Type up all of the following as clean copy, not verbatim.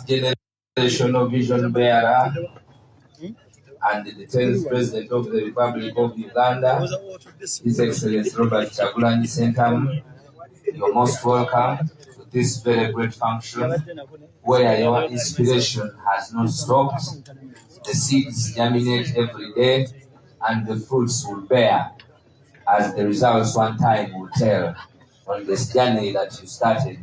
generational vision bearer and the 10th President of the Republic of Uganda, His Excellency Robert Kyagulanyi Ssentamu. You're most welcome to this very great function where your inspiration has not stopped. The seeds germinate every day and the fruits will bear as the results one time will tell on this journey that you started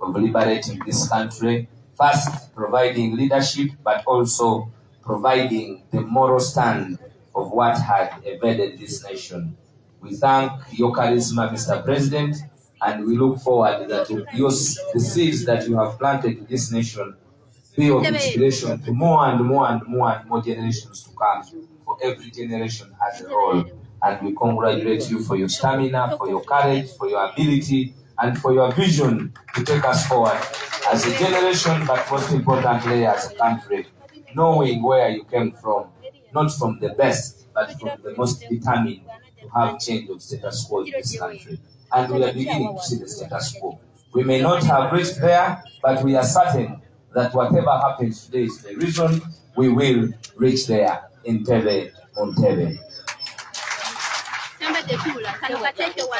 of liberating this country, first providing leadership, but also providing the moral stand of what had evaded this nation. We thank your charisma, Mr. President, and we look forward that the seeds that you have planted in this nation be of inspiration to more and more and more and more generations to come. For every generation has a role. And we congratulate you for your stamina, for your courage, for your ability, and for your vision to take us forward as a generation, but most importantly as a country, knowing where you came from, not from the best, but from the most determined to have change of status quo in this country. And we are beginning to see the status quo. We may not have reached there, but we are certain that whatever happens today is the reason we will reach there in Tebe, on Tebe.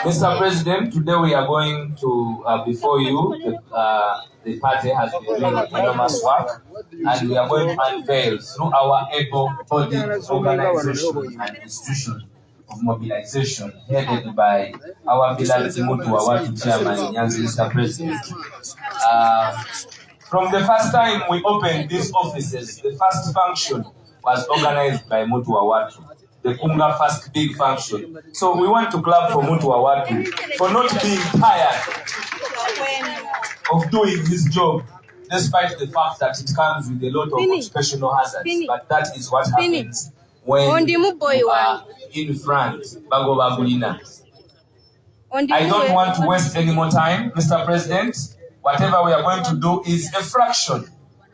Mr. President, today we are going to, before you, the party has been doing enormous work, and we are going to unveil through our able-bodied organization and institution of mobilization, headed by our beloved Mutu Wawatu Chairman, Mr. President. From the first time we opened these offices, the first function was organized by Mutu Wawatu, the Kunga first big function. So we want to clap for Mutu Wawatu for not being tired of doing his job, despite the fact that it comes with a lot of occupational hazards. But that is what happens when you are in front. I don't want to waste any more time, Mr. President. Whatever we are going to do is a fraction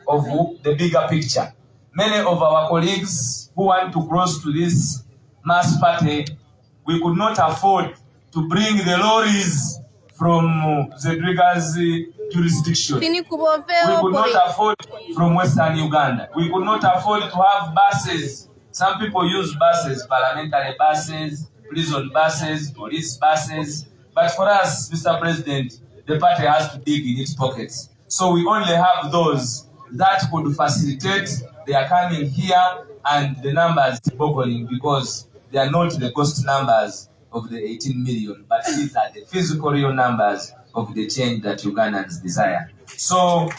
of the bigger picture. Many of our colleagues who want to cross to this mass party, we could not afford to bring the lorries from Zedriga's jurisdiction. We could not afford from Western Uganda. We could not afford to have buses. Some people use buses, parliamentary buses, prison buses, police buses. But for us, Mr. President, the party has to dig in its pockets. So we only have those that could facilitate their coming here, and the numbers are boggling because they are not the cost numbers of the 18 million, but these are the physical real numbers of the change that Ugandans desire. So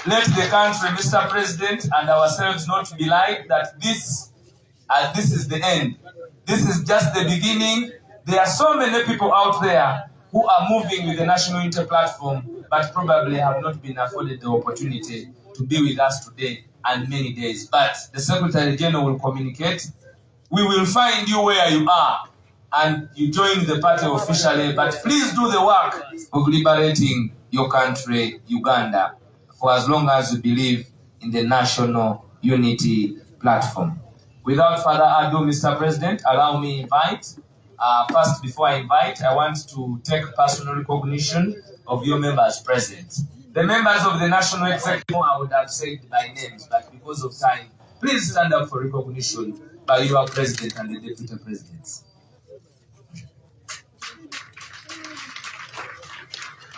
let the country, Mr. President, and ourselves not be like that this is the end. This is just the beginning. There are so many people out there who are moving with the National Unity Platform, but probably have not been afforded the opportunity to be with us today and many days. But the Secretary General will communicate. We will find you where you are, and you join the party officially. But please do the work of liberating your country, Uganda, for as long as you believe in the National Unity Platform. Without further ado, Mr. President, allow me to invite. First, before I invite, I want to take personal recognition of your members present. The members of the National Executive, I would have said by names, but because of time, please stand up for recognition by your President and the Deputy Presidents.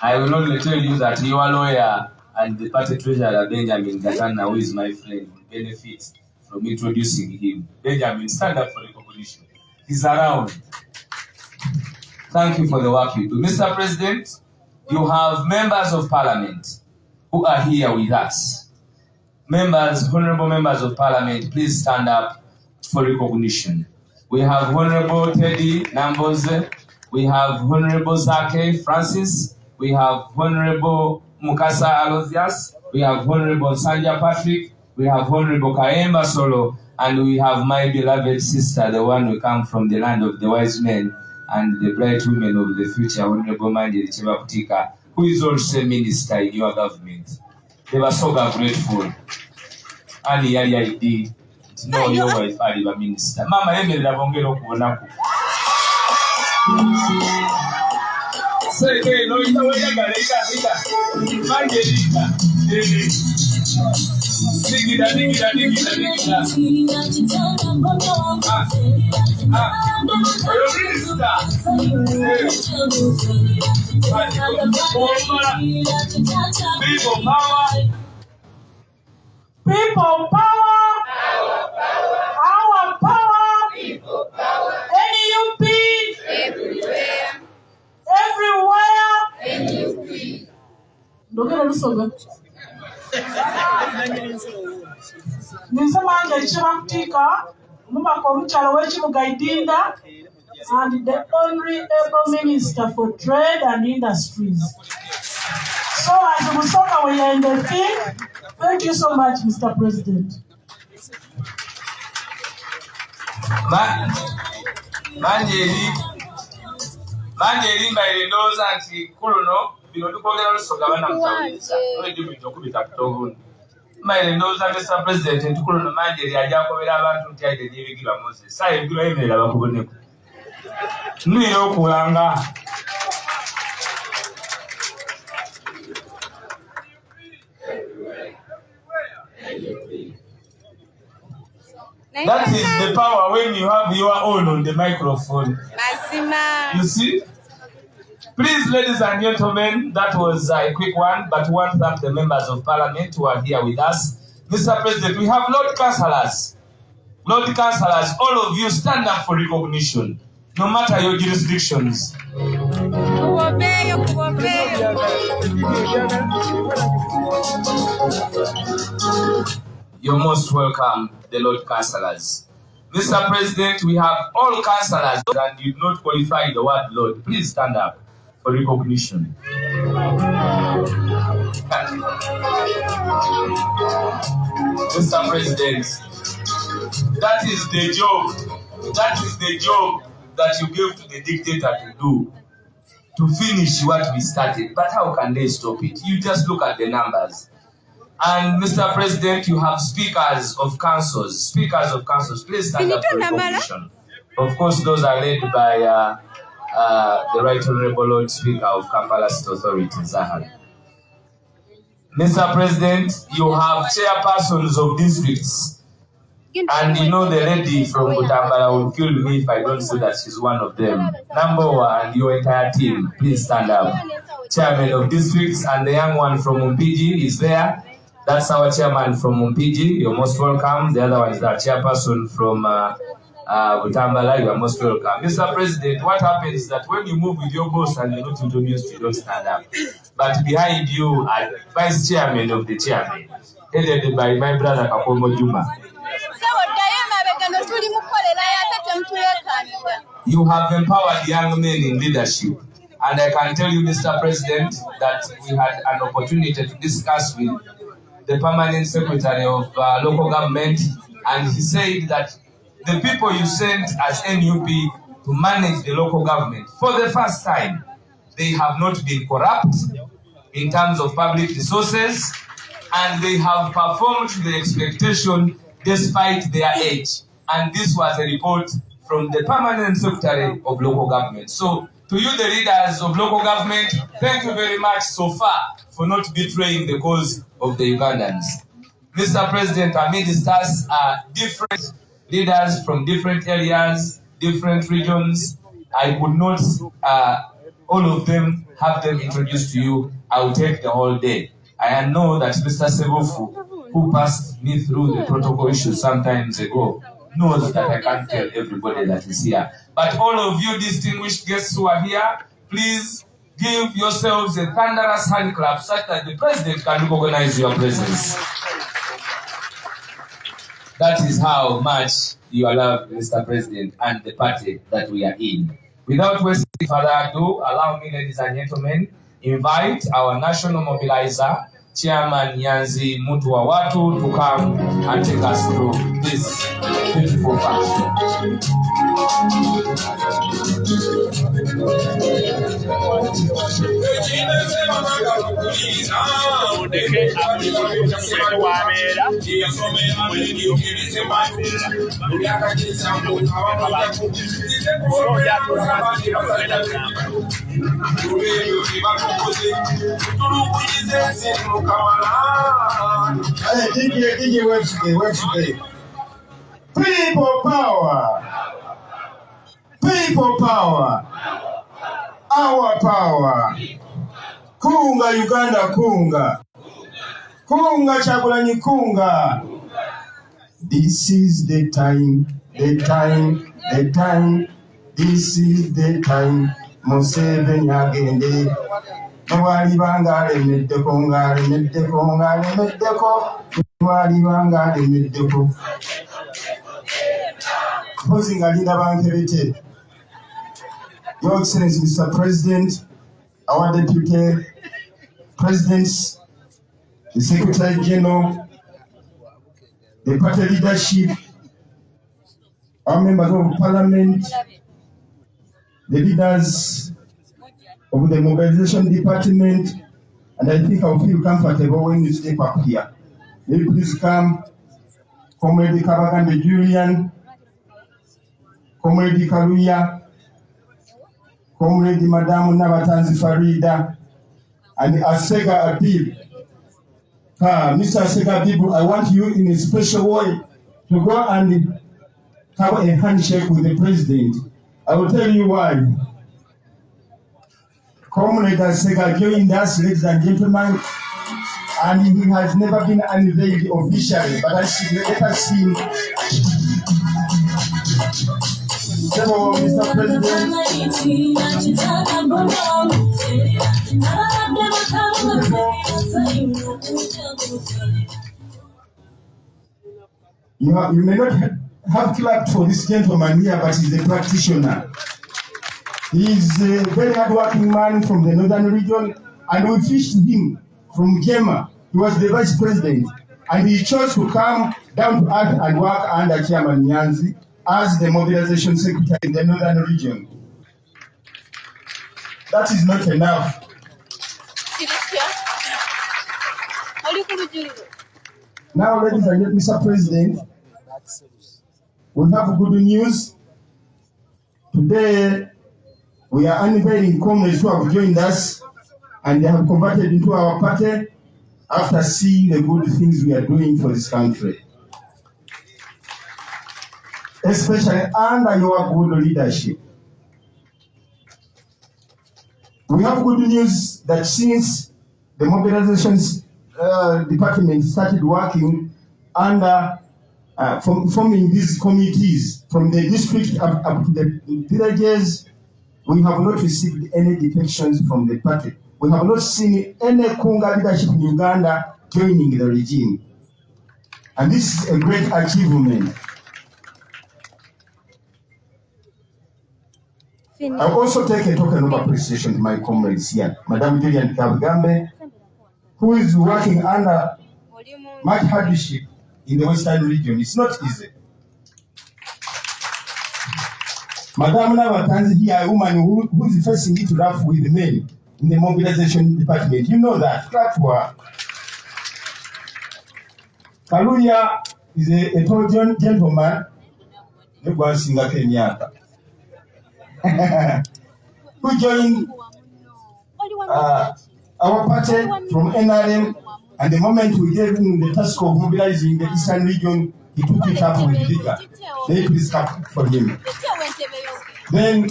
I will only tell you that your lawyer and the party treasurer, Benjamin Gatana, who is my friend, will benefit from introducing him. Benjamin, stand up for recognition. He's around. Thank you for the work you do. Mr. President, you have members of parliament who are here with us. Honorable members of parliament, please stand up for recognition. We have Honorable Teddy Namboze, we have Honorable Zake Francis, we have Honorable Mukasa Alozias, we have Honorable Sanja Patrick, we have Honorable Kaemba Solo, and we have my beloved sister, the one who come from the land of the wise men and the bright women of the future, Honorable Mandy Chibaputika, who is also a minister in your government. They were so grateful. And I did know your wife, a minister. Mama, I made a bongero kuonaku. Say, no, you know, People power. People power. Our power. People power. NUP. Everywhere. Everywhere. NUP. Ndogera lusoga. Ninsema nge chibakutika mumaka omukyalo w'ekibuga Idinda and the only able minister for trade and industries. So as Musoka we are in the thing, thank you so much, Mr. President. Manjeri mbaire ndowooza nti kuluno bino tukwogera lusoga bannamutawuliriza olw'ejjubidde okubita ku tobuuni. Mbaire ndowooza Mr. President nti kuluno Manjeri ajja akobera abantu nti ayite n'ebigirwa Moses. Saawa ebigirwa yemerera bakuboneko. Nnuira okuwanga. That is the power when you have your own on the microphone. You see? Please, ladies and gentlemen, that was a quick one, but we want to thank the members of parliament who are here with us. Mr. President, we have Lord Councillors. Lord Councillors, all of you stand up for recognition, no matter your jurisdictions. You're most welcome, the Lord Councillors. Mr. President, we have all councillors and you did not qualify the word Lord. Please stand up for recognition. Mr. President, that is the job. That is the job that you gave to the dictator to do, to finish what we started. But how can they stop it? You just look at the numbers. And Mr. President, you have speakers of councils. Speakers of councils, please stand up for recognition. Of course, those are led by the Right Honorable Lord Speaker of Kampala State Authority, Zahari. Mr. President, you have chairpersons of districts. And you know the lady from Butambala will kill me if I don't say that she's one of them. Number one, your entire team, please stand up. Chairman of districts, and the young one from Mpigi is there. That's our chairman from Mpigi. You're most welcome. The other one is our chairperson from Butambala. You are most welcome. Mr. President, what happens is that when you move with your boss and you're not introduced, you don't stand up. But behind you are vice chairman of the chairman, headed by my brother Kapomo Juma. You have empowered young men in leadership. And I can tell you, Mr. President, that we had an opportunity to discuss with the permanent secretary of local government, and he said that the people you sent as NUP to manage the local government, for the first time, they have not been corrupt in terms of public resources, and they have performed to the expectation despite their age. And this was a report from the permanent secretary of local government. So, to you, the leaders of local government, thank you very much so far for not betraying the cause of the Ugandans. Mr. President, amidst us are different leaders from different areas, different regions. I could not, all of them, have them introduced to you. I will take the whole day. I know that Mr. Sebufu, who passed me through the protocol issues some times ago, knows that I can't tell everybody that is here. But all of you distinguished guests who are here, please give yourselves a thunderous hand clap such that the President can recognize your presence. That is how much you love Mr. President and the party that we are in. Without wasting further ado, allow me, ladies and gentlemen, invite our national mobilizer, Chairman Nyanzi Mutua Watu, to come and take us through this beautiful function. DJ, where's today? People power. People power. Our power. Kunga Uganda kunga. Kunga Chagulanyi kunga. This is the time. This is the time. Museveni agende. Nwali bangale meddeko ngale meddeko. Nwali bangale meddeko. Posing Alinda Bankevete. Your Excellency, Mr. President, our Deputy Presidents, the Secretary General, the party leadership, our members of Parliament, the leaders of the mobilization department, and I think I'll feel comfortable when you step up here. May you please come, Comrade Kabagande Julian, Comrade Kaluya, Comrade Madam Nabatanzi Farida, and Asega Adib. Mr. Asega Adib, I want you in a special way to go and have a handshake with the president. I will tell you why. Comrade Asega joined us, ladies and gentlemen, and he has never been unveiled officially, but let us see. Hello, Mr. President. You may not have clapped for this gentleman here, but he's a practitioner. He's a very hardworking man from the northern region, and we fished him from Gema. He was the vice president, and he chose to come down to earth and work under Chairman Nyanzi as the mobilization secretary in the northern region. That is not enough. Now, ladies and gentlemen, Mr. President, we have good news. Today, we are unveiling comrades who have joined us and they have converted into our party after seeing the good things we are doing for this country. Especially under your good leadership. We have good news that since the mobilization department started working under forming these committees from the district up to the villages, we have not received any defections from the party. We have not seen any Kunga leadership in Uganda joining the regime. And this is a great achievement. I also take a token of appreciation to my comrades here, Madam Julian Kabugambe, who is working under much hardship in the Western region. It's not easy. Madam Nabatanzi here, a woman who is facing it rough with men in the mobilization department. You know that. Clap for her. Kaluya is a tall gentleman who joined our party from NRM, and the moment we gave him the task of mobilizing the Eastern region, he took it up with vigor. They please clap for him. Then,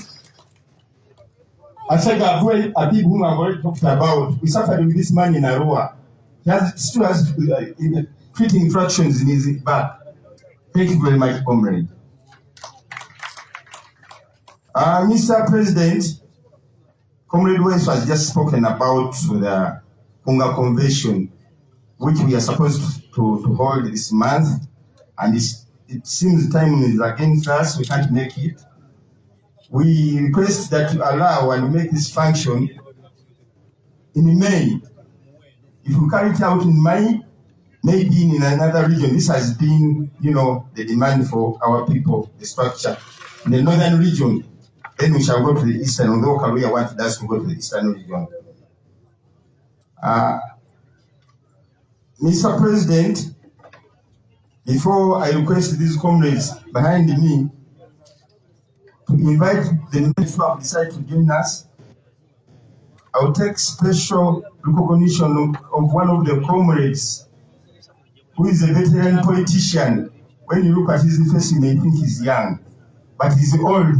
Asega Adib, whom I've already talked about, we suffered with this man in Arua. He still has feet infractions in his back. Thank you very much, comrade. Mr. President, Comrade West has just spoken about the Kunga Convention, which we are supposed to hold this month, and it seems time is against us, we can't make it. We request that you allow and make this function in May. If we carry it out in May, maybe in another region. This has been, the demand for our people, the structure. In the northern region, then we shall go to the eastern, although Korea wanted us to go to the eastern region. Mr. President, before I request these comrades behind me to invite the men who have decided to join us, I will take special recognition of one of the comrades who is a veteran politician. When you look at his face, you may think he's young, but he's old.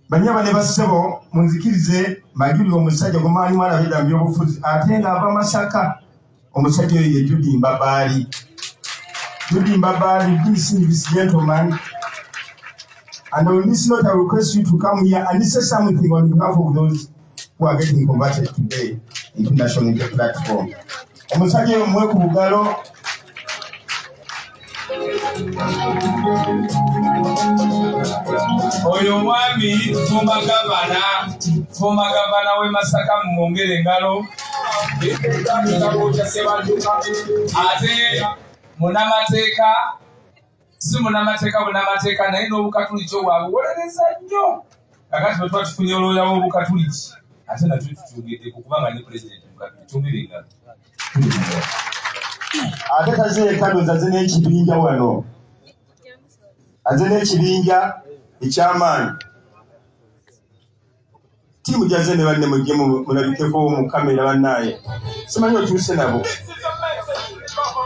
Banyama never sebo munzikirize majuli omusajja gomali mwana beda mbyobufuzi atenga ava Masaka omusajja ye Judy Mbabali. Judy Mbabali, this gentleman. And on this note, I request you to come here and say something on behalf of those who are getting converted today into national media platform. Omusajja omwe ku bugalo. Oyo mwami former governor we Masaka mwongere ngalo. Ate munamateeka si munamateeka naye n'obukatuliki obwabwe buwolereza nnyo. Kakati bwe tuba tufunye olwoya w'obukatuliki ate natwe tukyogeddeku kubanga ne pulezidenti mukatuliki twongere engalo. Ate tazeeka aze n'ekibinja wano. Aze n'ekibinja ekyamaanyi. Tiimu gyaze ne banne mujje mulabikeko mu kamera bannaye. Simanyi otuuse nabo.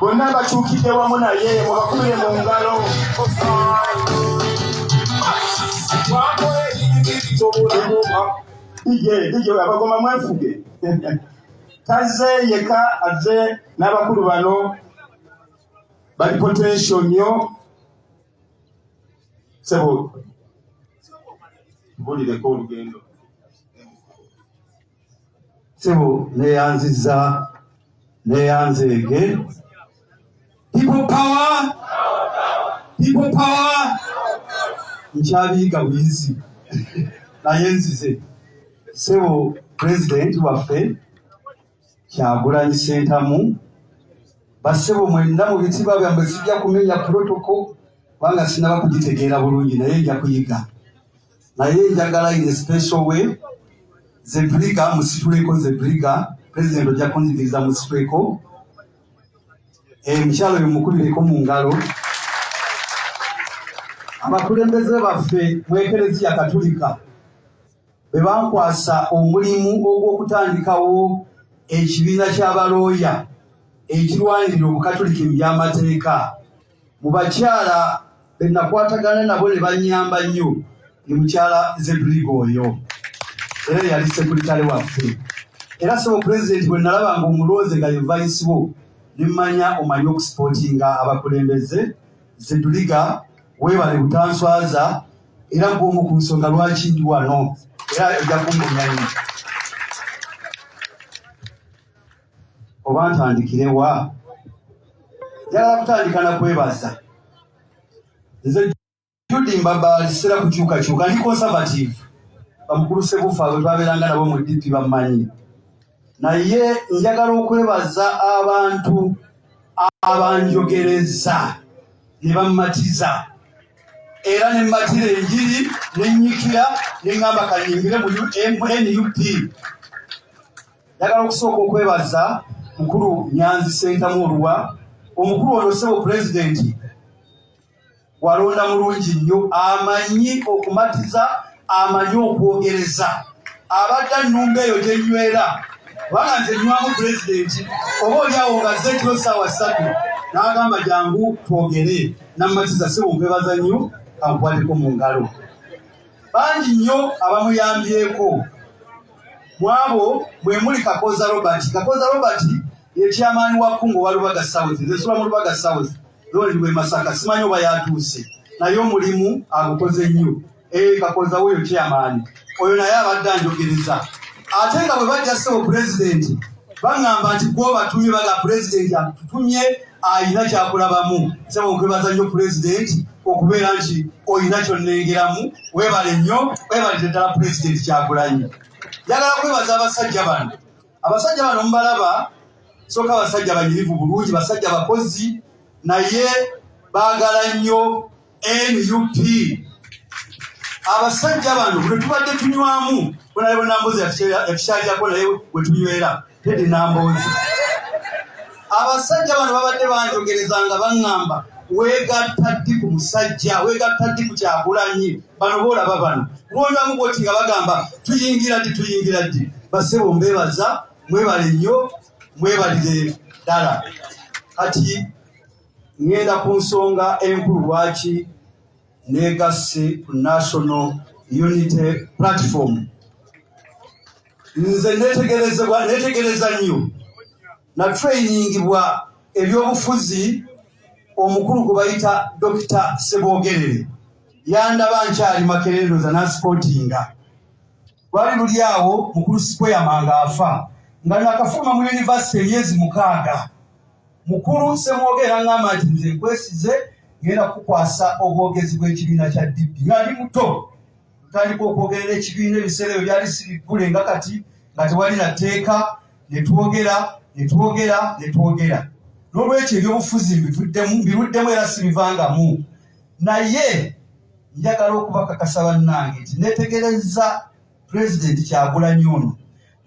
Bonna bakyukidde wamu naye mubakubire mu ngalo. DJ abagoma mwefuge. Taze yeka aze n'abakulu bano bali potential nnyo. Sebo bulireko olugendo. Sebo neyanzeege. People power. People power. Nchabiga wizi. Naye nzize. Sebo president waffe Kyagulanyi Ssentamu basebo mwenna mu bitiba byamwe sijja kumenya protocol banga sinaba kugitegeera bulungi naye nja kuyiga. Naye njagala in a special way Zebriga musituleko Zebriga president ojja kunzikiriza musituleko mukyalo mukubireko mu ngalo. Abakulembeze baffe mu Ekereziya Katulika be bankwasa omulimu ogw'okutandikawo ekibiina ky'abalooya ekirwanirira obukatuliki mu by'amateeka. Mu bakyala be nakwatagana nabo ne bannyamba nnyo ne mukyala Zebriga oyo. Era yali sekuritale waffe. Era so president bwe nalaba ng'omulooze nga ye vice wo ne mmanya omanyi okusupootinga abakulembeze. Zebriga weebale butanswaza era gw'omu ku nsonga lwaki ndi wano era ojja kumumanya. Oba ntandikirewa njagala kutandika na kwebaza. Nze Judy Mbabali sera kukyukakyuka ndi conservative. Bamukulu Sebufa abo twabeeranga nabo mu DP bamanyi. Naye njagala okwebaza abantu abanjogereza ne bammatiza era ne mmatira enjiri ne nnyikira ne ngamba kanyimbire mu NUP. Njagala okusooka okwebaza mukulu Nyanzi Ssentamu Oluwa. Omukulu ono Sebo president walonda mulungi nnyo, amanyi okumatiza, amanyi okwogereza. Abadde nnumba eyo gyenywera kubanga nze nywamu president oba oliawo nga zze kiro ssaawa 3 n'agamba jangu twogere nammatiza. Sebo nkwebaza nnyo kankwateko mu ngalo. Bangi nnyo abamuyambyeko mu abo bwe muli Kakoza Robert. Kakoza Robert ye chairman wa Kungo wa Lubaga South. Nze sula mu Lubaga South lori lwe Masaka simanyi oba yatuuse naye omulimu agukoze nnyo. Kakoza weyo chairman oyo naye abadde anjogereza. Ate nga bwe bajja Sebo president baŋŋamba nti gwe batumye baga president atutumye ayina kyakulabamu. Sebo nkwebaza nnyo president okubeera nti oyina kyonnengeramu. Weebale nnyo, weebalire ddala president Kyagulanyi. Njagala kwebaza abasajja bano. Abasajja bano mubalaba soka abasajja banyirivu bulungi, basajja bakozi naye baagala nnyo NUP. Abasajja bano bwe tubadde tunywamu bonalebo nambozi efishalyako naye we tunywera tedi nambozi abasajja bano babadde banjogerezanga baŋŋamba weegatta ddi ku musajja weegatta ddi ku Kyagulanyi bano boolaba bano lwondamu bwoti nga bagamba tuyingira ddi basebo mbebaza mwebale nnyo mwebalire ddala. Kati ngenda ku nsonga enkulu lwaki neegasse ku National Unity Platform. Nze neetegereza nnyo na trainingibwa ebyobufuzi omukulu gwe bayita Dr. Sebogerere yandaba nkyali Makerere za nansipootinga. Lwali luli awo mukulu Square Mangaafa nga nakafuluma mu yunivasite emyezi 6. Mukulu Semwogera ngamba nti nze nkwesize ngenda kukwasa obwogezi bw'ekibiina kya DP. Yali muto tutandika okwogerera ekibiina ebiseera ebyo byali sibikule nga kati nga tewali na tteeka ne twogera. N'olwekyo ebyobufuzi mbiruddemu era sibivangamu. Naye njagala okubakakasa bannange nti neetegereza Pulezidenti Kyagulanyi ono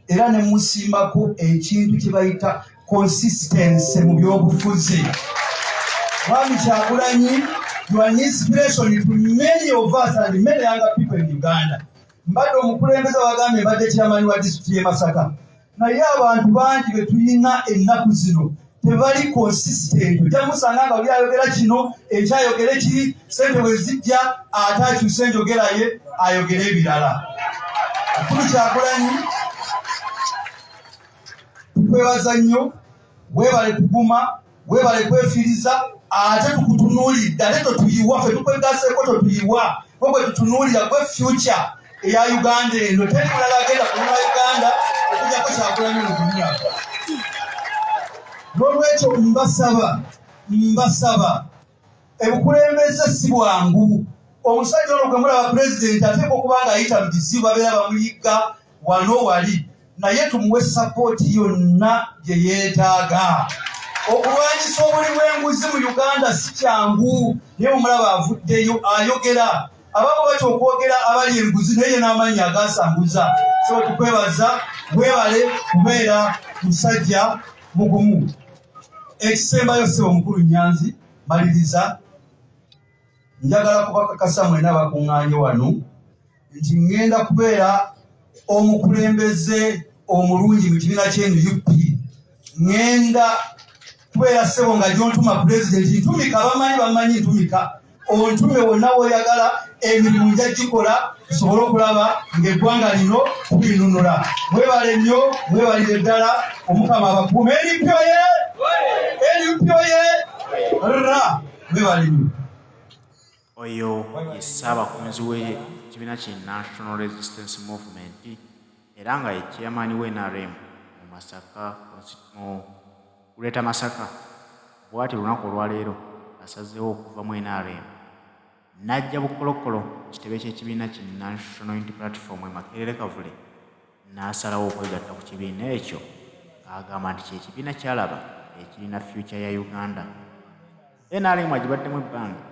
era ne musimbako ekintu kye bayita consistency mu byobufuzi. Mwami Kyagulanyi, you are an inspiration to many of us and many younger people in Uganda. Mbadde omukulembeze wagambye mbadde chairman wa disitulikiti y'e Masaka. Naye abantu bangi be tulina ennaku zino tebali consistent. Ojja musanga nga oli ayogera kino ekyayogera ekiri ssente bwe zijja ate akyusa enjogera ye ayogera ebirala. Mukulu Kyagulanyi, tukwebaza nnyo, weebale kuguma, weebale kwefiiriza, ate tukutunuulidde ate totuyiwa, ffe tukwegaseeko totuyiwa, bwe tutunuulira gwe future eya Uganda eno. Teri mulala agenda kununula Uganda okujjako Kyagulanyi ono kunyuma. N'olwekyo mbasaba ebukulembeze si bwangu. Omusajja ono gwe mulaba Pulezidenti ateekwa okuba ng'ayita mu bizibu babeera bamuyigga wano wali, naye tumuwe sapooti yonna gye yeetaaga. Okulwanyisa obuli bw'enguzi mu Uganda si kyangu, naye omulaba avuddeyo ayogera. Abamu batya okwogera abali enguzi naye n'amanyi agasanguza. So tukwebaza, weebale kubeera musajja mugumu. Ekisembayo ssebo omukulu Nyanzi, maliriza, njagala kubakakasa mwena abakuŋŋaanye wano nti ŋŋenda kubeera omukulembeze omulungi mu kibiina ky'NUP. Ŋŋenda kubeera ssebo nga gy'ontuma Pulezidenti, ntumika bamanyi ntumika, ontume wonna w'oyagala, emirimu nja gikola tusobole okulaba ng'eggwanga lino tulinunula. Mwebale nnyo, mwebalire ddala, Omukama abakuume. NUP mwebale nnyo. Oyo ye Ssaabakunzi w'ekibiina ki National Resistance Movement era nga ye chairman w'NRM mu Masaka mu Greater Masaka. Bw'ati lunaku olwaleero asazeewo okuva mu NRM n'ajja Bukolokolo kitebe ky'ekibiina ki National Unity Platform e Makerere Kavule n'asalawo okwegatta ku kibiina ekyo agamba nti ky'ekibiina kyalaba ekirina future ya Uganda. NRM agibaddemu ebbanga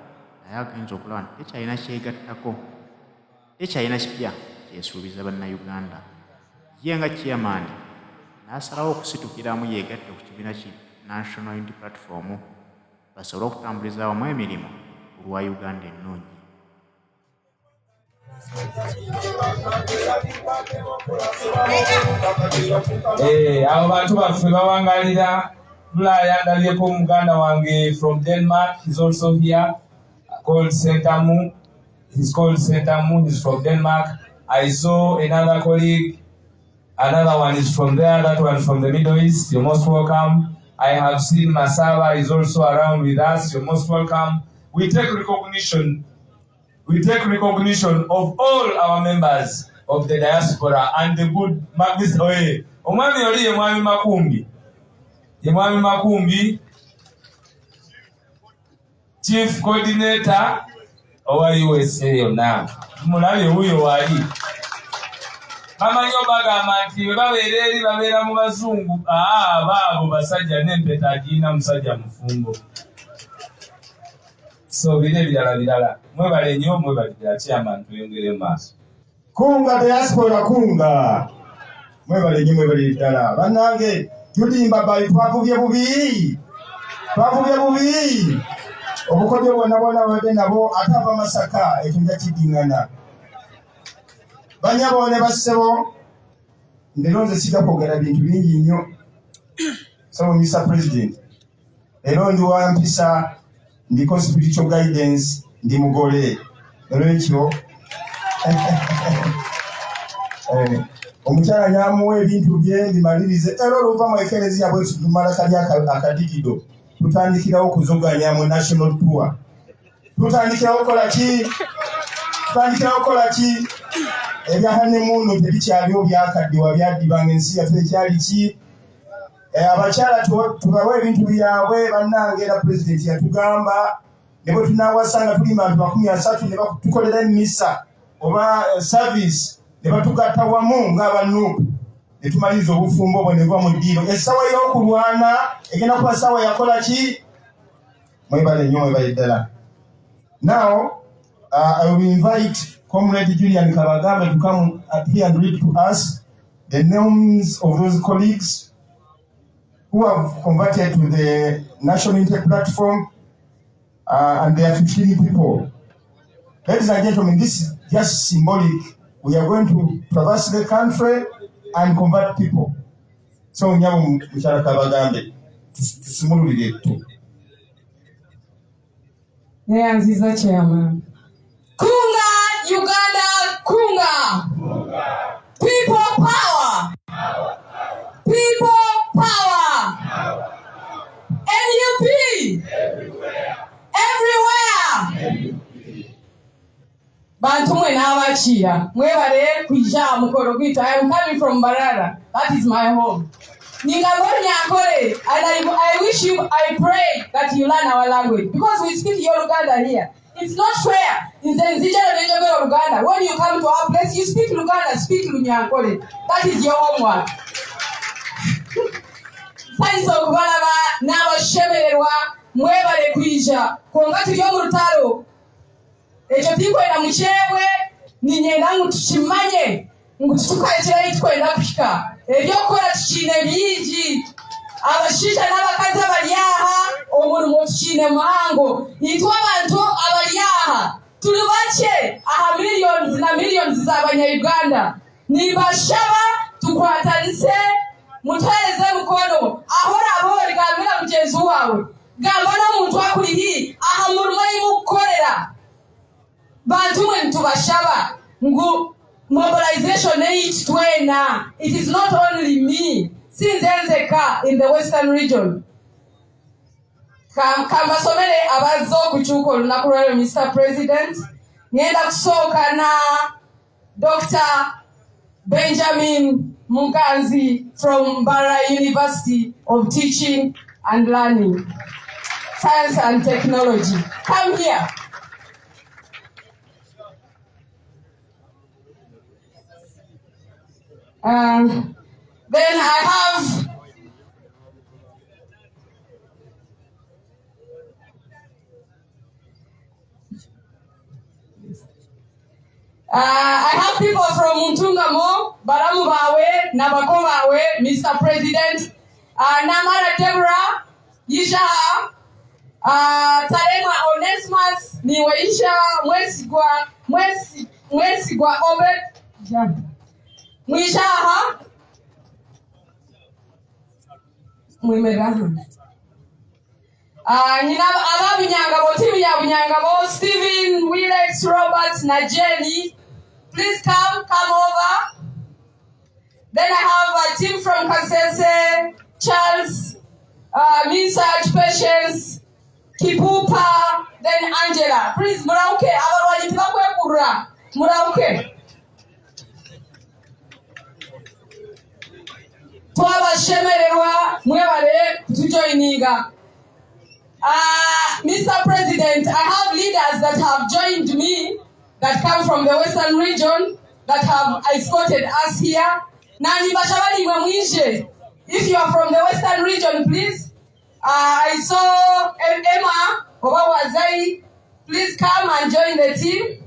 naye agenza okulaba nti tekyalina kyegattako, tekyalina kipya kyesuubiza bannayuganda. Ye nga chairman n'asalawo okusitukiramu yeegatte ku kibiina ki National Unity Platform basobole okutambuliza awamu emirimu ku lwa Uganda ennungi. Abo bantu baffe bawangalira. Ndabyeko omuganda wange from Denmark, he's also here, called Sentamu. He's called Sentamu, he's from Denmark. I saw another colleague, another one is from there, that one from the Middle East. You're most welcome. I have seen Masaba is also around with us. You're most welcome. We take recognition of all our members of the diaspora and the good Mr. Oye. Omwami oli ye Mwami Makumbi. Ye Mwami Makumbi, Chief Coordinator owa USA yonna. Mulabye huyo wali. Bamanyi bagamba nti bwe babeera eri babeera mu bazungu. Baabo basajja n'empeta agiina musajja mufumbo. So bire birala. Mwebale nnyo, mwebalira chairman, tuyongere maaso. Kunga diaspora kunga. Mwebale nnyo, mwebalire ddala. Bannange Julimba bayi twavubye bubi. Obukodyo bwonna bwabadde nabo atava Masaka ekyo kidingana. Banyabo ne bassebo ndero nze sijja kwogera bintu bingi nnyo. So Mr. President, ero ndi wampisa ndiko spiritual guidance ndi mugole. Ero ekyo omukyala nyamuwa ebintu bye ndimalirize. Ero oluva mu ekereziya bwe tumala kali akadigido. Tutandikirawo okuzoganya mu national tour. Tutandikirawo kola ki? Ebya honeymoon tebikyaliwo byakaddiwa byaddibanga ensi yaffe ekyali ki? Abakyala tubawe ebintu byabwe bannange era pulezidenti yatugamba ne bwe tunaawasanga tuli bantu 30 ne batukolera emmisa oba service ne batugatta wamu ng'abanuupu ne tumaliriza obufumbo bwe ne buva mu ddiiro. Essawa y'okulwana egenda kuba ssaawa yakola ki? Mwebale nnyo, mwebale ddala. Now, I will invite Comrade Julian Kabagame to come here and read to us the names of those colleagues who have converted to the National Internet Platform, and there are 15 people. Ladies and gentlemen, this is just symbolic. We are going to traverse the country and convert people. So, Nyamu Mchara Kabagambe, tusimululire tu. Ayanirizza chairman. Kunga Uganda, kunga. People power. People power. NUP. Everywhere. Bantu mwe n'abakiira mwebale kwijja mukolo gwita. I am coming from Barara. That is my home. Ningagonya and I wish you, I pray that you learn our language because we speak Luganda here. It's not fair. When you come to our place, you speak Luganda, speak Lunyankole. That is your homework. Thanks for Kubalaba, Naba Shemerwa, Mwebale Kwisha, Kongati Yomutaro. Ekyo tikwenda mukyebwe ninyenda ngu tukimanye ngu tutukwetera itukwenda kuhika ebyokukola tukine bingi abashiita n'abakazi abali aha omulimu tukine muhango itwe abantu abali aha tuli bake aha millions z'abanyayuganda nibashaba tukwatanise mutweze mukono ahora gambira mugenzi wawe gamba n'omuntu akuli aha mulimo imukukolera bantu mwe tubashaba ngu mobilization aid twena. It is not only me since Enzeka in the western region. Kambasomere abazo kuchuko lunaku lwaleero Mr. President. Ngenda kusooka na Dr. Benjamin Munkanzi from Barra University of Teaching and Learning, Science and Technology. Come here. Then I have people from Muntungamo, Baramu Bawe, Nabako Bawe, Mr. President, Namara Deborah, Yisha, Tarema Onesmus, Niwaisha, Mwesigwa Obed, Mwishaha Mwimeraha Nina Ababunyangabo, Timu ya Bunyangabo, Stephen, Willex, Robert, Najeni. Please come over. Then I have a team from Kasese, Charles, Misach, Patience, Kipupa, then Angela. Please, Murauke, Abawanyi Tukwe Kura, Murauke. Twabashemererwa mwebale kutujoininga. Mr. President, I have leaders that have joined me that come from the western region that have escorted us here. Nani bashabali mwishe. If you are from the western region, please. I saw Emma Obawazai. Please come and join the team.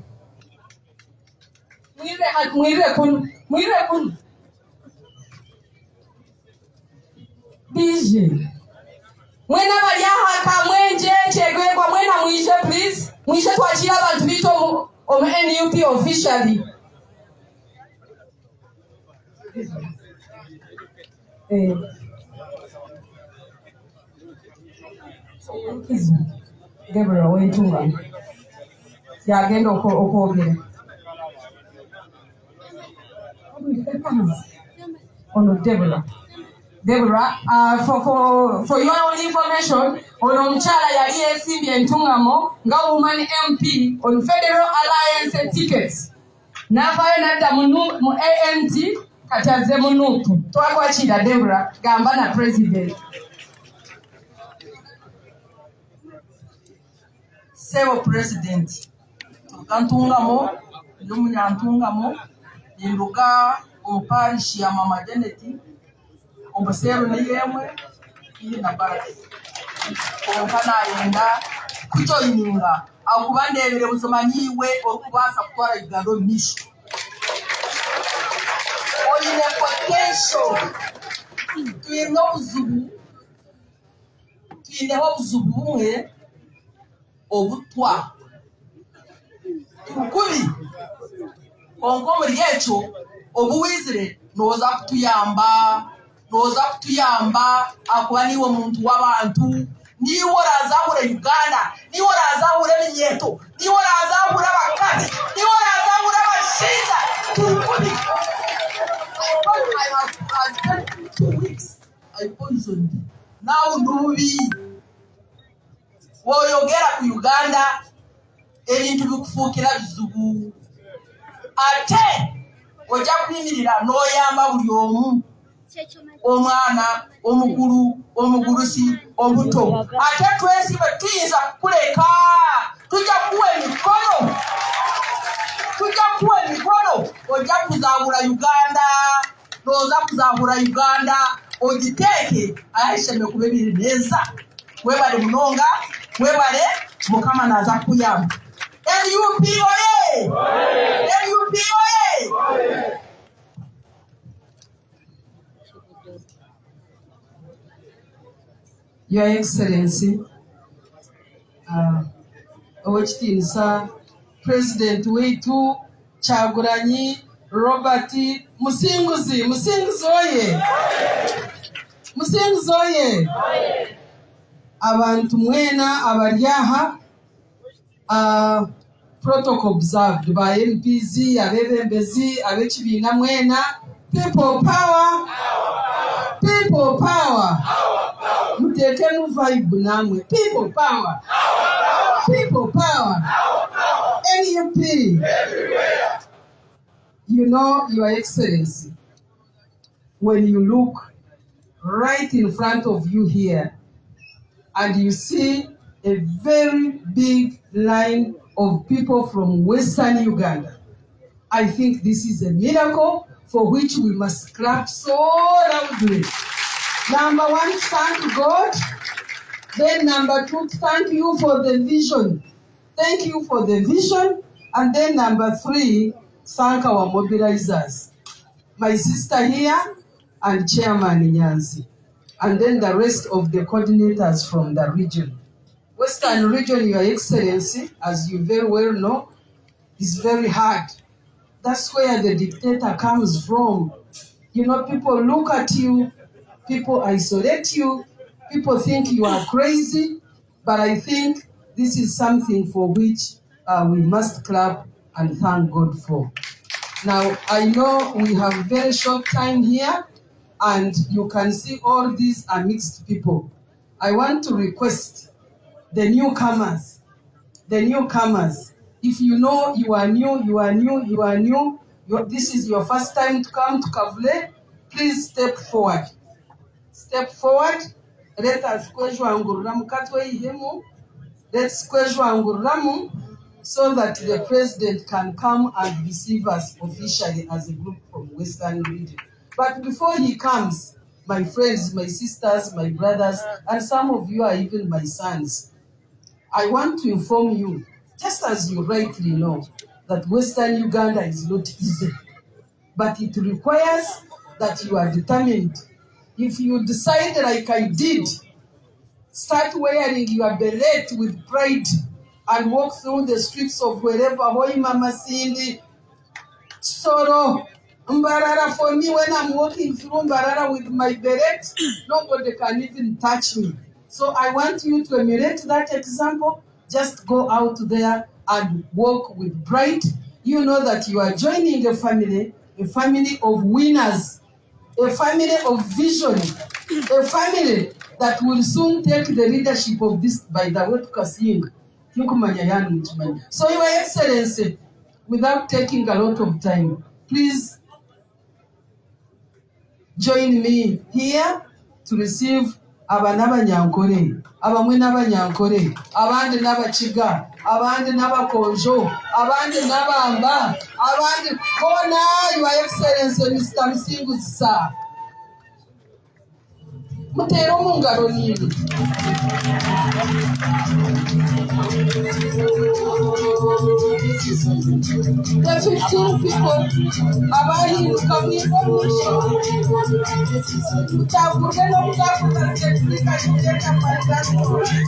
Mwire kun. DJ. Mwena balyaha mwenje chegwegwa mwena mwishe please. Mwishe twachira abantu bito omu NUP officially. Gabriel wentunga. Yagenda okwogera. Ono Deborah, for your own information, ono mchala yali esimbye entungamo nga woman MP on Federal Alliance tickets. Navayo nadda mu ANT kataze munupu. Twakwachira Deborah gamba na president. Sebo president. Tukantungamo, y'umunyantungamo, induka omuparishi ya mama Janeti, omusero ne yemwe, iyi na baraki. Onkana yenda kujoyininga akubandebere busomanyiwe okubasa kutwara igaro mishi. Oyine potential. Tuyineho obuzubu bumwe obutwa. Tukubi konko muri ekyo obuwizire noza kutuyamba akuba niwo muntu w'abantu niwo razabura Uganda niwo razabura eminyeto niwo razabura abakazi niwo razabura abashinja tukubi. I spent 2 weeks I poisoned now nubi woyogera ku Uganda ebintu bikufuukira bizubu ate ojja kuyimirira n'oyamba buli omu omwana omukulu omugulusi omuto ate twesibe tuyinza kukuleka tujja kuwa emikono ojja kuzaabula Uganda n'oza kuzaabula Uganda ogiteeke ayisheme kuba ebiri neza webale munonga webale mukama naza kuyamba. NUP oye! NUP oye! Your Excellency, Owekitiinisa President wetu Kyagulanyi Robert Musinguzi oye! Musinguzi oye! Abantu mwena abalyaha protocol observed by MPs, abebembezi, abekibiina mwena. People power. People power. Muteke mu vibe namwe. People power. People power. NUP. You know, Your Excellency, when you look right in front of you here and you see a very big line of people from Western Uganda, I think this is a miracle for which we must clap so loudly. Number one, thank God. Then number two, thank you for the vision. Thank you for the vision. And then number three, thank our mobilizers. My sister here and Chairman Nyanzi. And then the rest of the coordinators from the region. Western region, Your Excellency, as you very well know, is very hard. That's where the dictator comes from. You know, people look at you, people isolate you, people think you are crazy, but I think this is something for which we must clap and thank God for. Now, I know we have very short time here, and you can see all these are mixed people. I want to request the newcomers, if you know you are new, this is your first time to come to Kavule, please step forward. Step forward. Let us let's so that the president can come and receive us officially as a group from Western region. But before he comes, my friends, my sisters, my brothers, and some of you are even my sons, I want to inform you, just as you rightly know, that Western Uganda is not easy, but it requires that you are determined if you decide like I did, start wearing your beret with pride and walk through the streets of wherever, Hoi Mama Cindy, Soro, Mbarara. For me, when I'm walking through Mbarara with my beret, nobody can even touch me. So I want you to emulate that example. Just go out there and walk with pride. You know that you are joining a family of winners, a family of vision, a family that will soon take the leadership of this by the way to Kasing. So, Your Excellency, without taking a lot of time, please join me here to receive Abanyankore, abamwe n'Abanyankore, abandi n'Abakiga, abandi n'Abakonjo, abandi n'Abamba, abandi bona. Your Excellency, Mr. Msinguzisa. Mutero mu ngalo nini. The 15 people abahinduka mu isomusho utavuge no kuzavuga teknika y'ugenda marizani kurete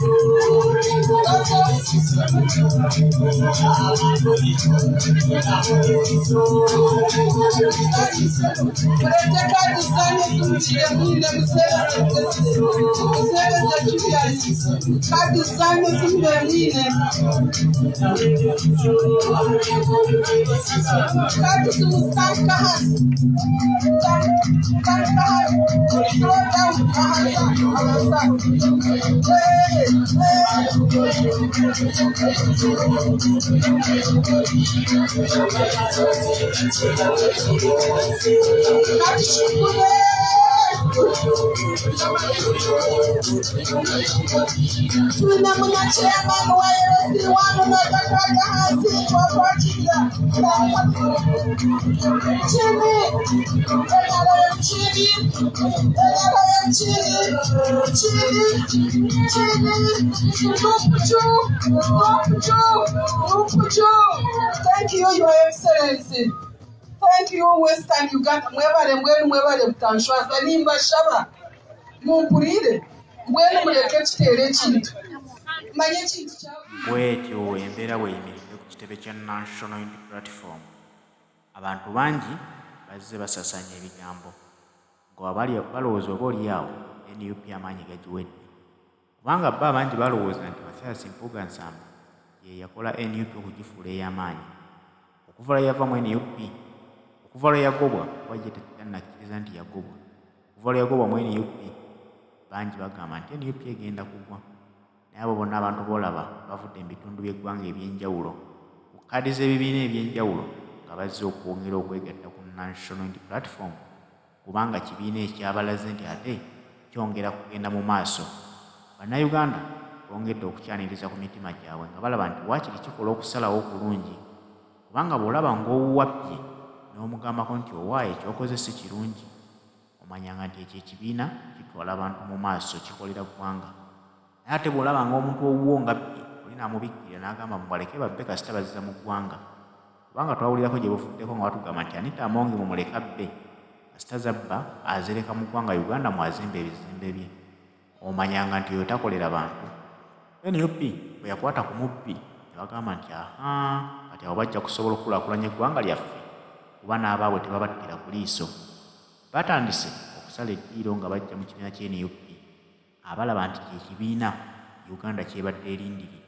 kandi usane tumukire mwine musera zekibiyani kandi usane tumire mwine kandi tumusanga hasi tuna munachema waelezi wanu natakaja hasi kwa kwachila chini Thank you, Your Excellency. Thank you, Western Uganda. Mwebale butanshwaza nimba shaba mumpurire mwene muleke kitere kintu manye kintu kyawe bwetyo embeera bweyimiridde ku kitebe kya National Unity Platform. Abantu bangi bazze basasanya ebigambo nga balowooza oba oliawo NUP amaanyi gagiwedde, kubanga bo abangi balowooza nti Mathias Mpuuga Nsamba ye yakola NUP okugifuula ey'amaanyi. Okuva lwe yava mu NUP, okuva lwe yagobwa kuba ye tetannakkiriza nti yagobwa, okuva lwe yagobwa mu NUP bangi bagamba nti NUP egenda kugwa. Naye abo bonna abantu boolaba bavudde mu bitundu by'eggwanga eby'enjawulo ku kkaadi z'ebibiina eby'enjawulo nga bazze okwongera okwegatta ku National Unity Platform, kubanga kibiina ekyabalaze nti ate kyongera kugenda mu maaso. Bannayuganda bongedde okukyaniriza ku mitima gyabwe nga balaba nti waakiri kikola okusalawo okulungi, kubanga bw'olaba ng'owuwabbye n'omugambako nti owaaye ekyokoze si kirungi, omanyanga nti ekyo ekibiina kitwala abantu mu maaso, kikolera ggwanga. Naye ate bw'olaba ng'omuntu owuwo nga bbye olina amubikkirira n'agamba mubaleke babbe kasita bazza mu ggwanga, kubanga twawulirako gye bufuddeko nga batugamba nti Anita Amongi mumuleka bbe kasita zabba azereka mu ggwanga Uganda mwazimba ebizimbe bye, omanyanga nti oyo takolera bantu. NUP bwe yakwata ku mubbi ne bagamba nti kati abo bajja kusobola okukulaakulanya eggwanga lyaffe kuba n'abaabwe tebabattira ku liiso. Batandise okusala eddiiro nga bajja mu kibiina kya NUP abalaba nti kye kibiina Uganda kyebadde erindiridde.